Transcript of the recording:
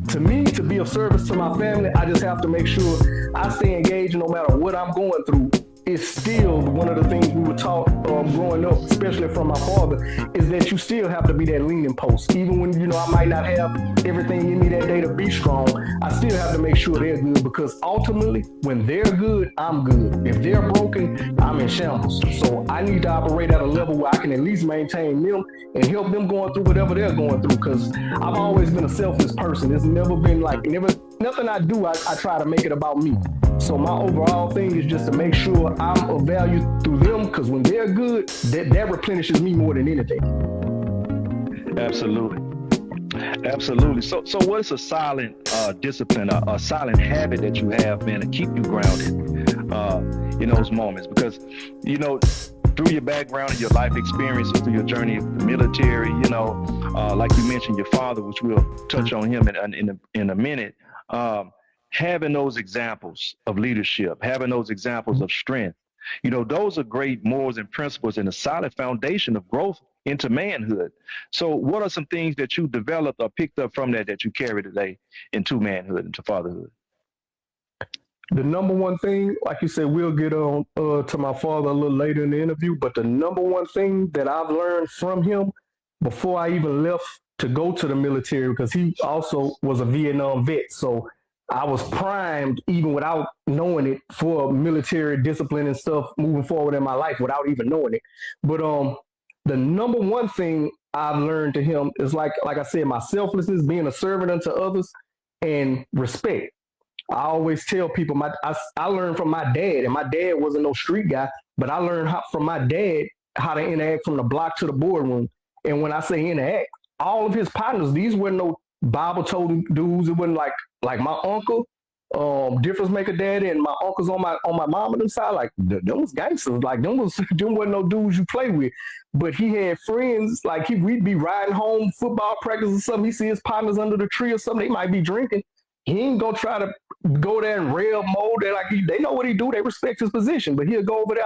to me, to be of service to my family, I just have to make sure I stay engaged no matter what I'm going through. It's still one of the things we were taught growing up, especially from my father, is that you still have to be that leaning post. Even when, I might not have everything in me that day to be strong, I still have to make sure they're good, because ultimately, when they're good, I'm good. If they're broken, I'm in shambles. So I need to operate at a level where I can at least maintain them and help them going through whatever they're going through, because I've always been a selfless person. It's never been nothing I do, I try to make it about me. So my overall thing is just to make sure I'm of value through them, because when they're good, that replenishes me more than anything. Absolutely. Absolutely. So what is a silent discipline, a silent habit that you have, man, to keep you grounded in those moments? Because, through your background and your life experiences, through your journey of the military, like you mentioned, your father, which we'll touch on him in a minute, having those examples of leadership, having those examples of strength, those are great morals and principles and a solid foundation of growth into manhood. So what are some things that you developed or picked up from that you carry today into manhood, into fatherhood? The number one thing, like you said, we'll get on to my father a little later in the interview, but the number one thing that I've learned from him before I even left to go to the military, because he also was a Vietnam vet. So I was primed, even without knowing it, for military discipline and stuff moving forward in my life without even knowing it. But the number one thing I've learned to him is like I said, my selflessness, being a servant unto others, and respect. I always tell people I learned from my dad, and my dad wasn't no street guy, but I learned from my dad how to interact from the block to the boardroom. And when I say interact, all of his partners, these weren't no Bible toting dudes. It wasn't like my uncle, difference maker daddy, and my uncles on my mom and them side, like them was gangsters. Like them wasn't no dudes you play with. But he had friends, like we'd be riding home football practice or something. He see his partners under the tree or something. They might be drinking. He ain't gonna try to go there and rail mode. They know what he do. They respect his position, but he'll go over there,